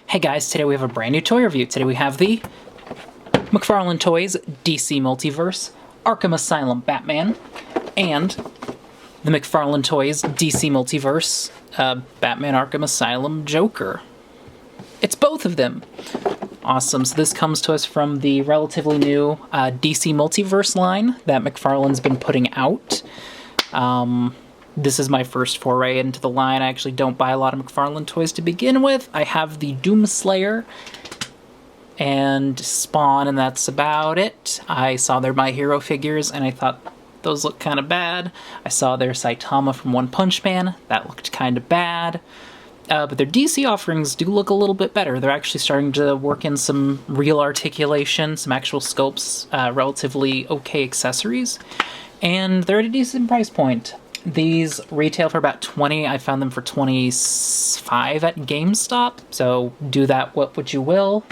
Hey guys, today we have a brand new toy review. Today we have the McFarlane Toys DC Multiverse Arkham Asylum Batman and the McFarlane Toys DC Multiverse Batman Arkham Asylum Joker. It's both of them. Awesome. So this comes to us from the relatively new DC Multiverse line that McFarlane's been putting out. This is my first foray into the line. I actually don't buy a lot of McFarlane toys to begin with. I have the Doomslayer and Spawn, and that's about it. I saw their My Hero figures, and I thought those looked kind of bad. I saw their Saitama from One Punch Man. That looked kind of bad. But their DC offerings do look a little bit better. They're actually starting to work in some real articulation, some actual sculpts, relatively okay accessories, and they're at a decent price point. These retail for about $20. I found them for $25 at GameStop, so do that what you will.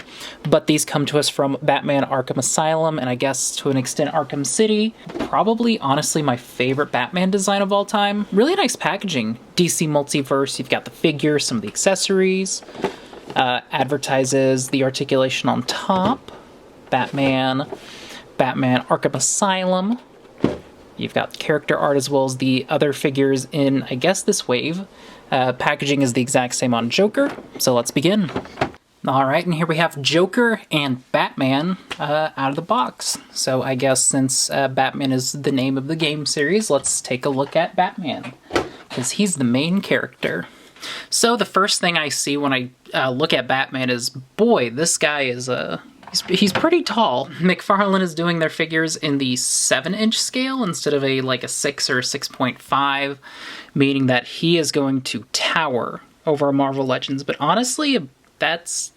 But these come to us from Batman Arkham Asylum, and I guess to an extent Arkham City. Probably, honestly, my favorite Batman design of all time. Really nice packaging. DC Multiverse, you've got the figures, some of the accessories. Advertises the articulation on top. Batman Arkham Asylum. You've got character art as well as the other figures in, I guess, this wave. Packaging is the exact same on Joker, so let's begin. Alright, and here we have Joker and Batman out of the box. So I guess since Batman is the name of the game series, let's take a look at Batman, because he's the main character. So the first thing I see when I look at Batman is, boy, this guy is he's pretty tall. McFarlane is doing their figures in the 7-inch scale instead of a 6 or 6.5, meaning that he is going to tower over Marvel Legends. But honestly, that's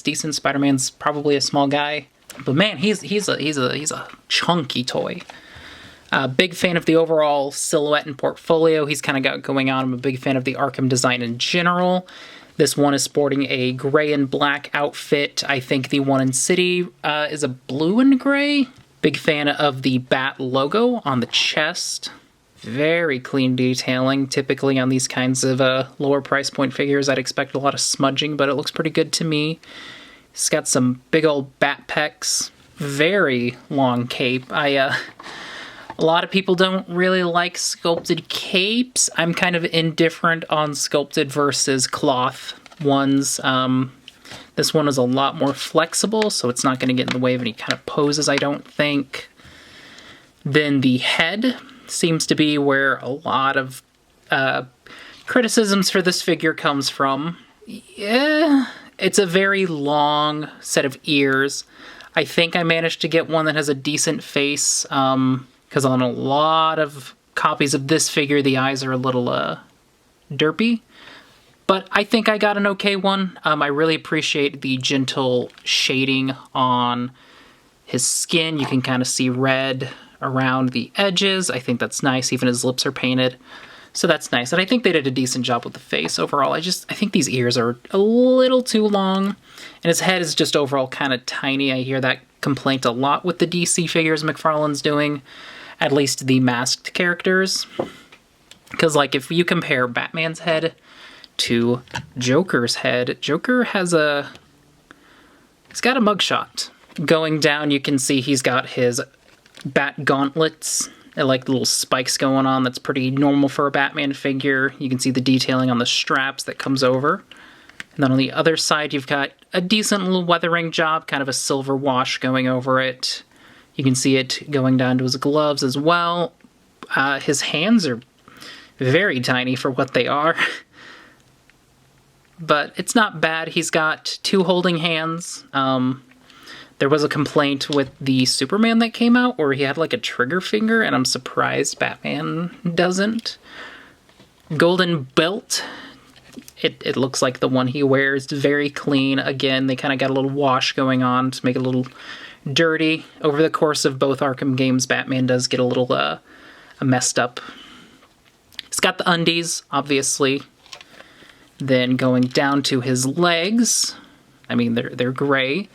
decent. Spider-Man's probably a small guy, but man, he's a chunky toy. Big fan of the overall silhouette and portfolio he's kind of got going on. I'm a big fan of the Arkham design in general. This one is sporting a gray and black outfit. I think the one in City is a blue and gray. Big fan of the Bat logo on the chest. Very clean detailing. Typically on these kinds of lower price point figures, I'd expect a lot of smudging, but it looks pretty good to me. It's got some big old bat pecs. Very long cape. A lot of people don't really like sculpted capes. I'm kind of indifferent on sculpted versus cloth ones. This one is a lot more flexible, so it's not going to get in the way of any kind of poses, I don't think. Then the head seems to be where a lot of criticisms for this figure comes from. Yeah, it's a very long set of ears. I think I managed to get one that has a decent face, because on a lot of copies of this figure, the eyes are a little derpy. But I think I got an okay one. I really appreciate the gentle shading on his skin. You can kind of see red around the edges. I think that's nice. Even his lips are painted. So that's nice. And I think they did a decent job with the face overall. I think these ears are a little too long. And his head is just overall kind of tiny. I hear that complaint a lot with the DC figures McFarlane's doing. At least the masked characters. Because, if you compare Batman's head to Joker's head, Joker has he's got a mugshot. Going down, you can see he's got his bat gauntlets, little spikes going on. That's pretty normal for a Batman figure. You can see the detailing on the straps that comes over. And then on the other side, you've got a decent little weathering job, kind of a silver wash going over it. You can see it going down to his gloves as well. His hands are very tiny for what they are. But it's not bad. He's got 2 holding hands. There was a complaint with the Superman that came out where he had a trigger finger, and I'm surprised Batman doesn't. Golden belt. It looks like the one he wears. Very clean. Again, they kind of got a little wash going on to make it a little dirty. Over the course of both Arkham games, Batman does get a little messed up. He's got the undies, obviously. Then going down to his legs, I mean, they're gray.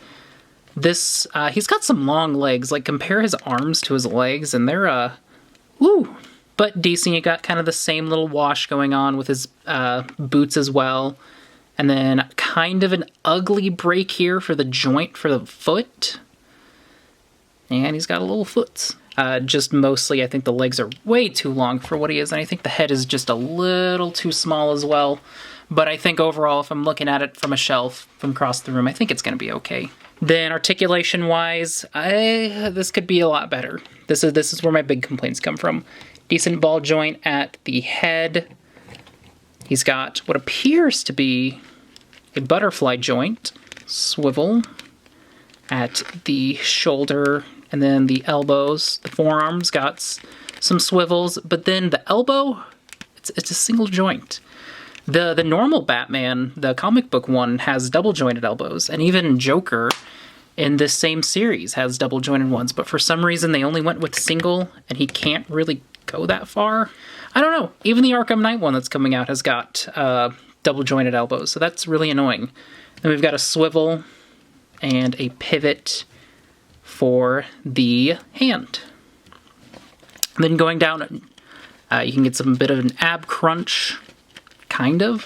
This, he's got some long legs. Compare his arms to his legs, and they're, woo! But decent. You got kind of the same little wash going on with his boots as well. And then kind of an ugly break here for the joint for the foot. And he's got a little foot. Just mostly, I think the legs are way too long for what he is, and I think the head is just a little too small as well. But I think overall, if I'm looking at it from a shelf from across the room, I think it's going to be okay. Then articulation-wise, this could be a lot better. This is where my big complaints come from. Decent ball joint at the head. He's got what appears to be a butterfly joint, swivel at the shoulder, and then the elbows, the forearms got some swivels, but then the elbow, it's a single joint. The normal Batman, the comic book one, has double jointed elbows, and even Joker in this same series has double jointed ones, but for some reason they only went with single, and he can't really go that far. I don't know. Even the Arkham Knight one that's coming out has got double jointed elbows, so that's really annoying. Then we've got a swivel and a pivot for the hand. And then going down, you can get some bit of an ab crunch, kind of.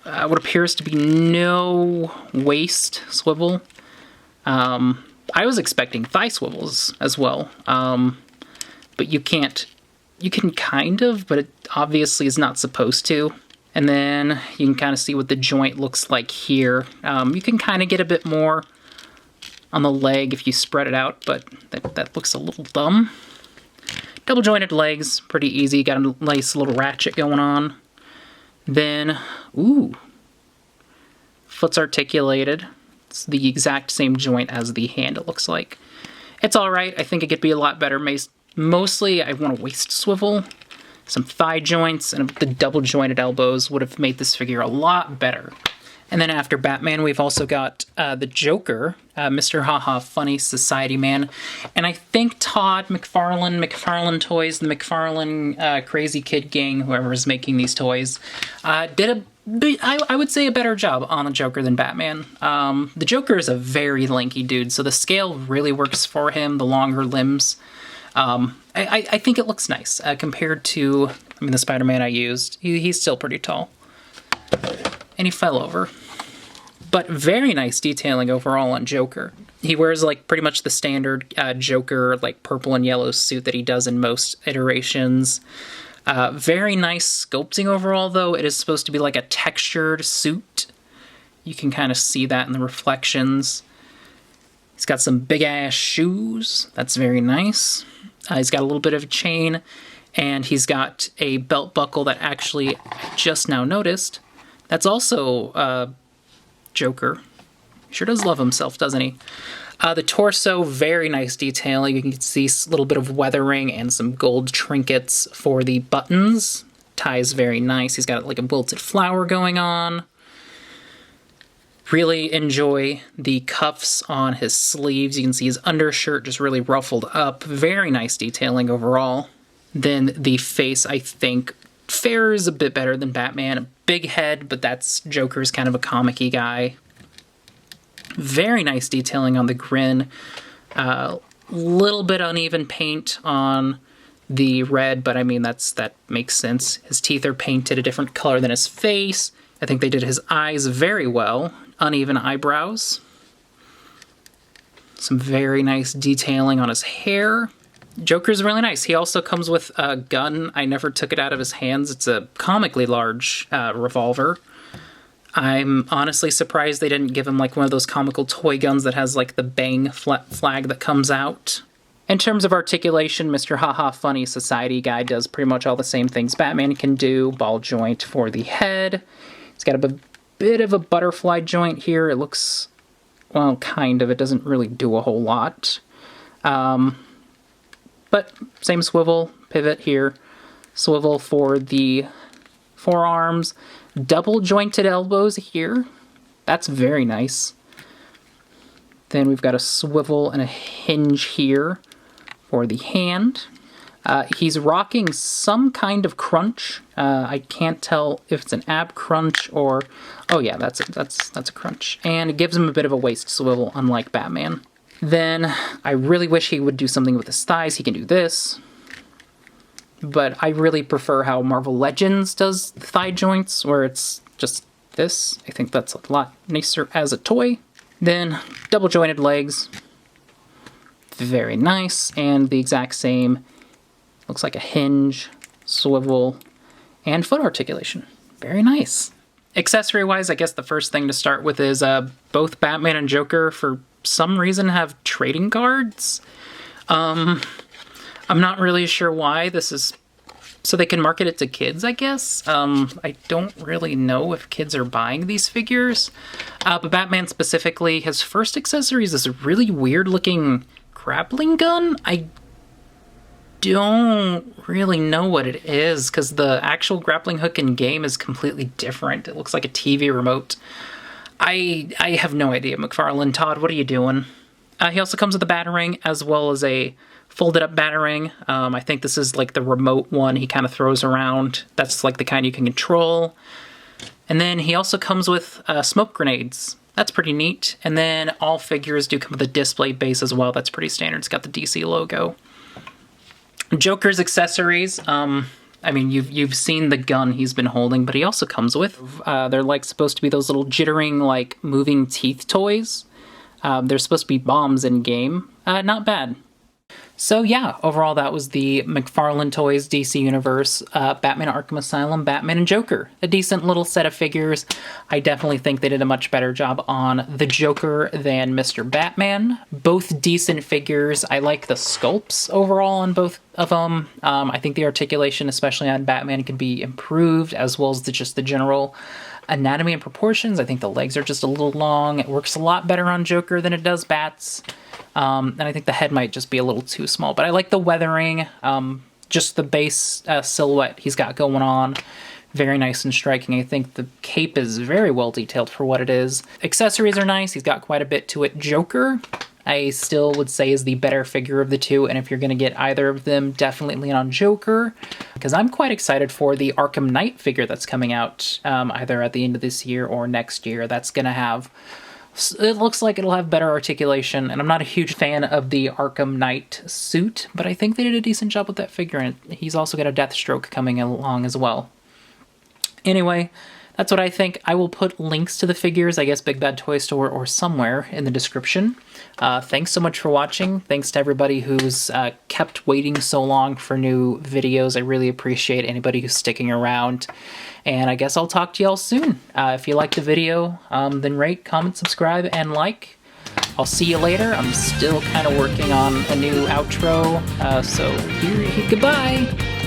What appears to be no waist swivel. I was expecting thigh swivels as well, but you can't. You can kind of, but it obviously is not supposed to. And then you can kind of see what the joint looks like here. You can kind of get a bit more on the leg if you spread it out, but that looks a little dumb. Double jointed legs, pretty easy. Got a nice little ratchet going on. Then, ooh, foot's articulated. It's the exact same joint as the hand, it looks like. It's all right. I think it could be a lot better. Mostly, I want a waist swivel, some thigh joints, and the double jointed elbows would have made this figure a lot better. And then after Batman, we've also got the Joker, Mr. Haha Funny Society Man. And I think Todd McFarlane Toys, the McFarlane Crazy Kid Gang, whoever is making these toys, did I would say a better job on the Joker than Batman. The Joker is a very lanky dude, so the scale really works for him, the longer limbs. I think it looks nice compared to, the Spider-Man I used. He's still pretty tall. And he fell over. But very nice detailing overall on Joker. He wears like pretty much the standard Joker like purple and yellow suit that he does in most iterations. Very nice sculpting overall though. It is supposed to be like a textured suit. You can kind of see that in the reflections. He's got some big ass shoes. That's very nice. He's got a little bit of a chain, and he's got a belt buckle that actually I just now noticed. That's also Joker. Sure does love himself, doesn't he? The torso, very nice detailing. You can see a little bit of weathering and some gold trinkets for the buttons. Tie's very nice. He's got like a wilted flower going on. Really enjoy the cuffs on his sleeves. You can see his undershirt just really ruffled up. Very nice detailing overall. Then the face, I think, fares a bit better than Batman. A big head, but that's Joker's kind of a comic-y guy. Very nice detailing on the grin. Little bit uneven paint on the red, but I mean, that makes sense. His teeth are painted a different color than his face. I think they did his eyes very well. Uneven eyebrows. Some very nice detailing on his hair. Joker's really nice. He also comes with a gun. I never took it out of his hands. It's a comically large revolver. I'm honestly surprised they didn't give him like one of those comical toy guns that has like the bang flag that comes out. In terms of articulation, Mr. Haha Funny Society guy does pretty much all the same things Batman can do. Ball joint for the head. He's got a bit of a butterfly joint here. It looks, well, kind of. It doesn't really do a whole lot. But same swivel, pivot here. Swivel for the forearms. Double jointed elbows here. That's very nice. Then we've got a swivel and a hinge here for the hand. He's rocking some kind of crunch. I can't tell if it's an ab crunch or... Oh yeah, that's a crunch. And it gives him a bit of a waist swivel, unlike Batman. Then I really wish he would do something with his thighs. He can do this. But I really prefer how Marvel Legends does the thigh joints, where it's just this. I think that's a lot nicer as a toy. Then double jointed legs. Very nice. And the exact same, looks like a hinge, swivel, and foot articulation. Very nice. Accessory-wise, I guess the first thing to start with is both Batman and Joker, for some reason, have trading cards. I'm not really sure why. This is so they can market it to kids, I guess. I don't really know if kids are buying these figures. But Batman specifically, his first accessory is this really weird-looking grappling gun. I don't really know what it is, because the actual grappling hook in game is completely different. It looks like a TV remote. I have no idea, McFarlane. Todd, what are you doing? He also comes with a Batarang, as well as a folded up Batarang. I think this is like the remote one he kind of throws around. That's like the kind you can control. And then he also comes with smoke grenades. That's pretty neat. And then all figures do come with a display base as well. That's pretty standard. It's got the DC logo. Joker's accessories, I mean, you've seen the gun he's been holding, but he also comes with, they're like supposed to be those little jittering, like, moving teeth toys. They're supposed to be bombs in game. Not bad. So yeah, overall that was the McFarlane Toys DC Universe, Batman Arkham Asylum, Batman and Joker. A decent little set of figures. I definitely think they did a much better job on the Joker than Mr. Batman. Both decent figures. I like the sculpts overall on both of them. I think the articulation, especially on Batman, can be improved, as well as just the general anatomy and proportions. I think the legs are just a little long. It works a lot better on Joker than it does Bats. And I think the head might just be a little too small, but I like the weathering, just the base silhouette he's got going on. Very nice and striking. I think the cape is very well detailed for what it is. Accessories are nice. He's got quite a bit to it. Joker, I still would say, is the better figure of the two, and if you're going to get either of them, definitely lean on Joker, because I'm quite excited for the Arkham Knight figure that's coming out either at the end of this year or next year. That's going to have... It looks like it'll have better articulation, and I'm not a huge fan of the Arkham Knight suit, but I think they did a decent job with that figure, and he's also got a Deathstroke coming along as well. Anyway, that's what I think. I will put links to the figures, I guess Big Bad Toy Store or somewhere in the description. Thanks so much for watching. Thanks to everybody who's kept waiting so long for new videos. I really appreciate anybody who's sticking around. And I guess I'll talk to y'all soon. If you liked the video, then rate, comment, subscribe, and like. I'll see you later. I'm still kind of working on a new outro, so goodbye!